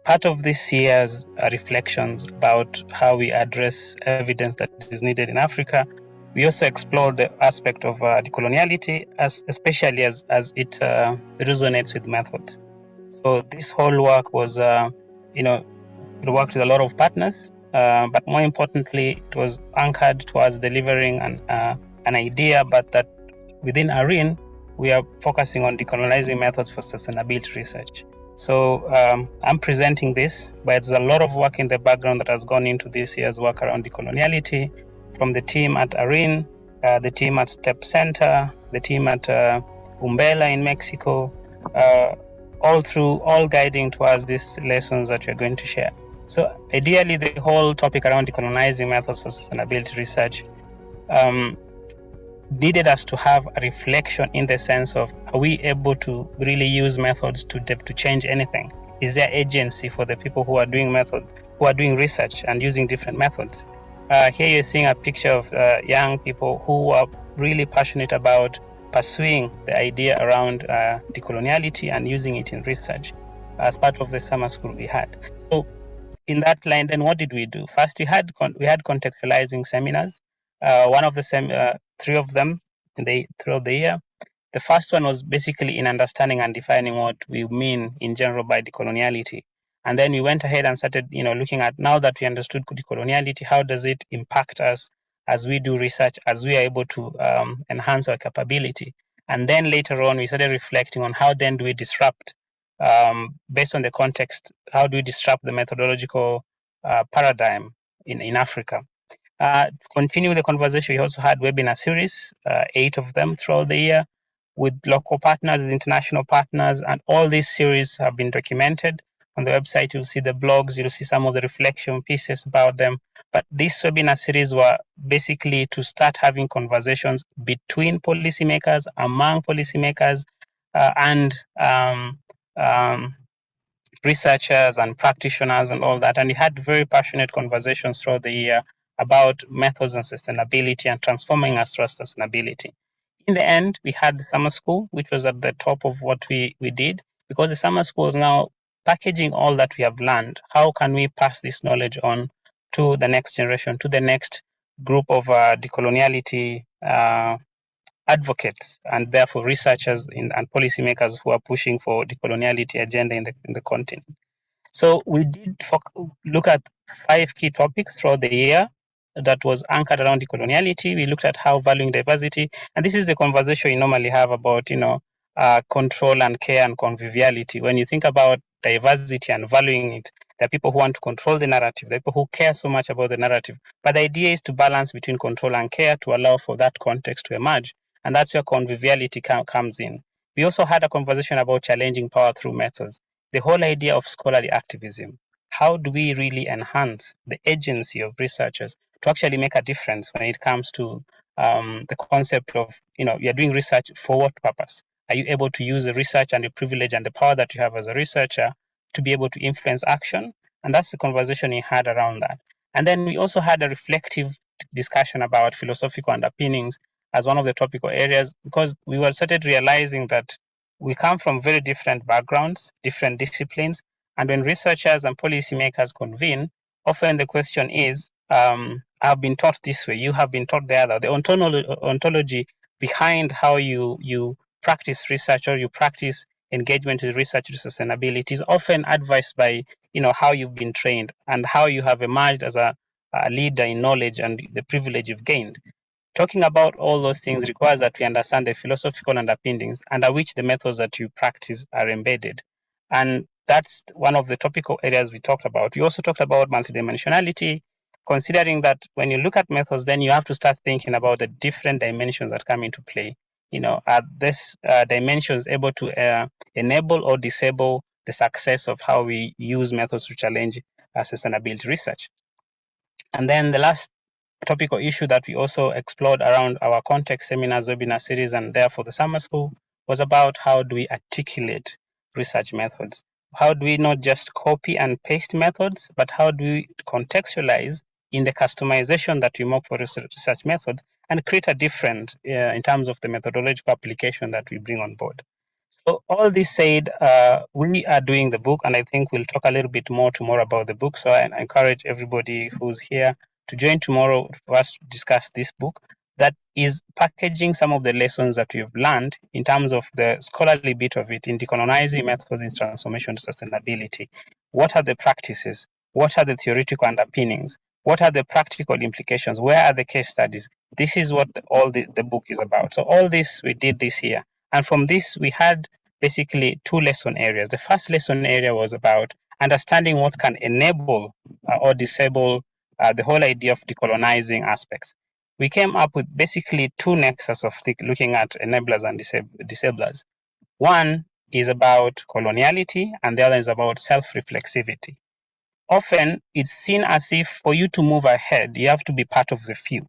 part of this year's reflections about how we address evidence that is needed in Africa, we also explored the aspect of decoloniality, especially as it resonates with methods. So this whole work was, we worked with a lot of partners, but more importantly, it was anchored towards delivering an idea, but that within ARIN, we are focusing on decolonizing methods for sustainability research. So I'm presenting this, but there's a lot of work in the background that has gone into this year's work around decoloniality, from the team at ARIN, the team at STEP Center, the team at Umbela in Mexico, all guiding towards these lessons that we're going to share. So ideally, the whole topic around decolonizing methods for sustainability research needed us to have a reflection in the sense of, are we able to really use methods to change anything? Is there agency for the people who are doing research and using different methods? Here you're seeing a picture of young people who are really passionate about pursuing the idea around decoloniality and using it in research as part of the summer school we had. So in that line, then what did we do? First, we had contextualizing seminars. One of the 3 of them throughout the year. The first one was basically in understanding and defining what we mean in general by decoloniality. And then we went ahead and started, looking at, now that we understood decoloniality, how does it impact us as we do research, as we are able to enhance our capability. And then later on, we started reflecting on how then do we disrupt, based on the context, how do we disrupt the methodological paradigm in Africa. To continue the conversation, we also had webinar series, 8 of them throughout the year, with local partners, international partners, and all these series have been documented. On the website, you'll see the blogs, you'll see some of the reflection pieces about them. But these webinar series were basically to start having conversations between policymakers, among policymakers, and researchers and practitioners and all that. And we had very passionate conversations throughout the year about methods and sustainability and transforming us towards sustainability. In the end, we had the summer school, which was at the top of what we did, because the summer school is now packaging all that we have learned. How can we pass this knowledge on to the next generation, to the next group of decoloniality advocates, and therefore researchers and policymakers who are pushing for decoloniality agenda in the continent. So we did look at 5 key topics throughout the year that was anchored around decoloniality. We looked at how valuing diversity, and this is the conversation you normally have about, control and care and conviviality. When you think about diversity and valuing it, there are people who want to control the narrative, there are people who care so much about the narrative. But the idea is to balance between control and care to allow for that context to emerge. And that's where conviviality comes in. We also had a conversation about challenging power through methods. The whole idea of scholarly activism. How do we really enhance the agency of researchers to actually make a difference when it comes to the concept of, you're doing research for what purpose? Are you able to use the research and the privilege and the power that you have as a researcher to be able to influence action? And that's the conversation we had around that. And then we also had a reflective discussion about philosophical underpinnings as one of the topical areas, because we were started realizing that we come from very different backgrounds, different disciplines, and when researchers and policymakers convene, often the question is, I've been taught this way, you have been taught the other. The ontology behind how you practice research or you practice engagement with research to sustainability is often advised by, how you've been trained and how you have emerged as a leader in knowledge and the privilege you've gained. Talking about all those things requires that we understand the philosophical underpinnings under which the methods that you practice are embedded. And that's one of the topical areas we talked about. We also talked about multidimensionality, considering that when you look at methods, then you have to start thinking about the different dimensions that come into play. Are these dimensions able to enable or disable the success of how we use methods to challenge sustainability research? And then the last topical issue that we also explored around our context seminars, webinar series, and therefore the summer school was about how do we articulate research methods? How do we not just copy and paste methods, but how do we contextualize in the customization that we make for research methods and create a difference in terms of the methodological application that we bring on board? So all this said, we are doing the book, and I think we'll talk a little bit more tomorrow about the book. So I encourage everybody who's here to join tomorrow for us to discuss this book that is packaging some of the lessons that we've learned in terms of the scholarly bit of it in decolonizing methods transformation to sustainability. What are the practices? What are the theoretical underpinnings? What are the practical implications? Where are the case studies? This is what all the book is about. So all this we did this year. And from this, we had basically two lesson areas. The first lesson area was about understanding what can enable or disable the whole idea of decolonizing aspects. We came up with basically two nexus of looking at enablers and disablers. One is about coloniality, and the other is about self-reflexivity. Often, it's seen as if for you to move ahead, you have to be part of the few.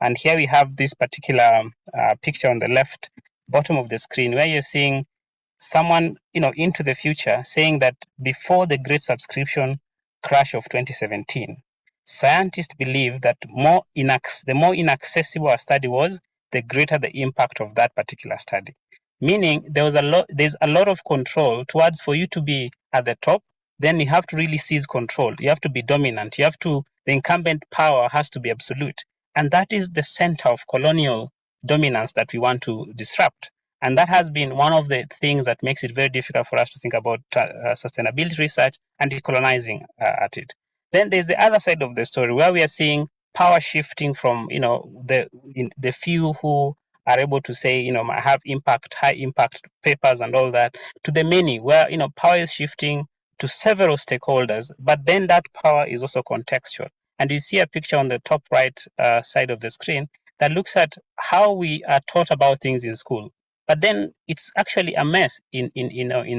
And here we have this particular picture on the left bottom of the screen where you're seeing someone, into the future saying that before the great subscription crash of 2017, scientists believe that the more inaccessible a study was, the greater the impact of that particular study. Meaning there's a lot of control towards for you to be at the top, then you have to really seize control. You have to be dominant. The incumbent power has to be absolute. And that is the center of colonial dominance that we want to disrupt. And that has been one of the things that makes it very difficult for us to think about sustainability research and decolonizing at it. Then there's the other side of the story where we are seeing power shifting from the few who are able to say have high impact papers and all that, to the many where power is shifting to several stakeholders, but then that power is also contextual. And you see a picture on the top right side of the screen that looks at how we are taught about things in school. But then it's actually a mess in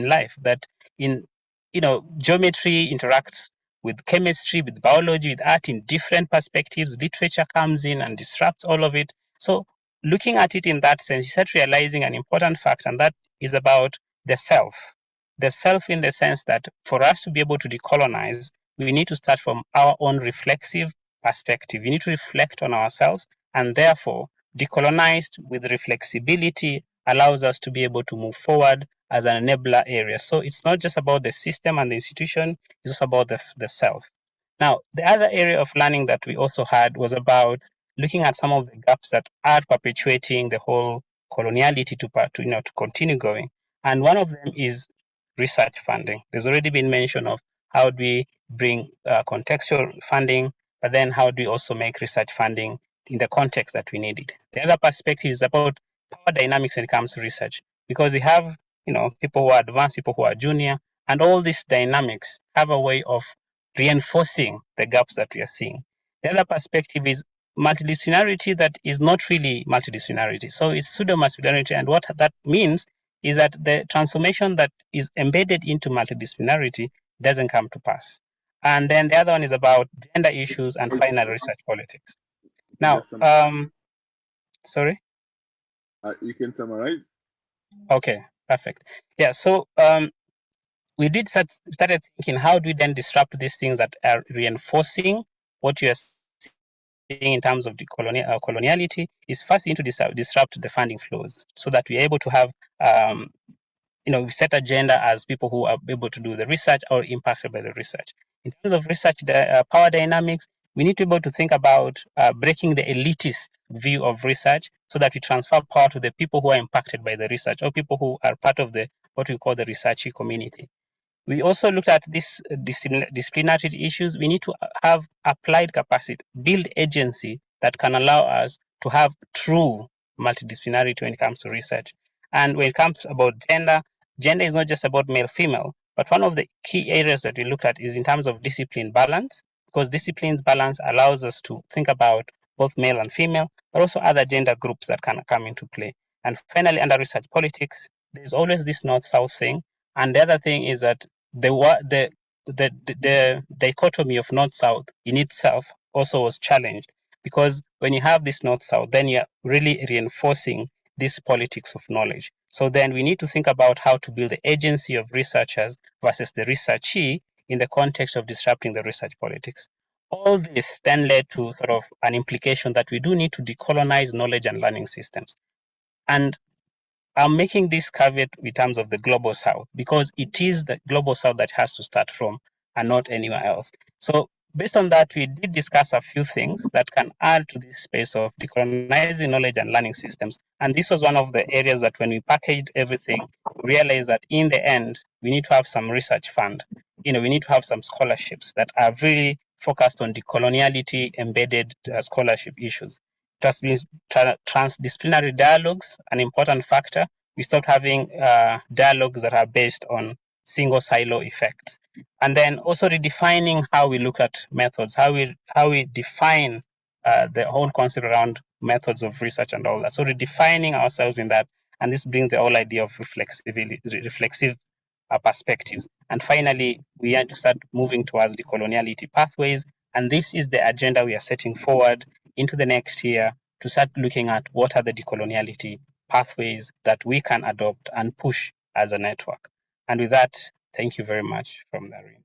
life that geometry interacts with chemistry, with biology, with art in different perspectives. Literature comes in and disrupts all of it. So looking at it in that sense, you start realizing an important fact, and that is about the self. The self in the sense that for us to be able to decolonize, we need to start from our own reflexive perspective. We need to reflect on ourselves, and therefore decolonized with reflexibility allows us to be able to move forward as an enabler area. So it's not just about the system and the institution, it's also about the self. Now, the other area of learning that we also had was about looking at some of the gaps that are perpetuating the whole coloniality to continue going. And one of them is research funding. There's already been mention of how do we bring contextual funding, but then how do we also make research funding in the context that we need it. The other perspective is about power dynamics when it comes to research, because we have people who are advanced, people who are junior, and all these dynamics have a way of reinforcing the gaps that we are seeing. The other perspective is multidisciplinarity that is not really multidisciplinarity. So it's pseudo-masculinity, and what that means is that the transformation that is embedded into multidisciplinarity doesn't come to pass. And then the other one is about gender issues and final research politics. Now, sorry? You can summarize. Okay, perfect. Yeah, so we started thinking, how do we then disrupt these things that are reinforcing what you are seeing in terms of coloniality? Is first you need to disrupt the funding flows so that we're able to have we set agenda as people who are able to do the research or impacted by the research. In terms of research, power dynamics, we need to be able to think about breaking the elitist view of research so that we transfer power to the people who are impacted by the research or people who are part of what we call the researchy community. We also looked at these disciplinary issues. We need to have applied capacity, build agency that can allow us to have true multidisciplinarity when it comes to research. And when it comes about gender is not just about male-female, but one of the key areas that we looked at is in terms of discipline balance, because disciplines balance allows us to think about both male and female, but also other gender groups that can come into play. And finally, under research politics, there's always this north-south thing. And the other thing is that the dichotomy of north-south in itself also was challenged, because when you have this north-south, then you're really reinforcing this politics of knowledge. So then we need to think about how to build the agency of researchers versus the researchee in the context of disrupting the research politics. All this then led to sort of an implication that we do need to decolonize knowledge and learning systems. And I'm making this caveat in terms of the global south, because it is the global south that has to start from and not anywhere else. So based on that, we did discuss a few things that can add to this space of decolonizing knowledge and learning systems. And this was one of the areas that when we packaged everything, we realized that in the end, we need to have some research fund. We need to have some scholarships that are really focused on decoloniality embedded scholarship issues. Transdisciplinary dialogues, an important factor. We stopped having dialogues that are based on single silo effects. And then also redefining how we look at methods, how we define the whole concept around methods of research and all that. So redefining ourselves in that, and this brings the whole idea of reflexive perspectives. And finally, we have to start moving towards decoloniality pathways. And this is the agenda we are setting forward into the next year, to start looking at what are the decoloniality pathways that we can adopt and push as a network. And with that, thank you very much from Darren.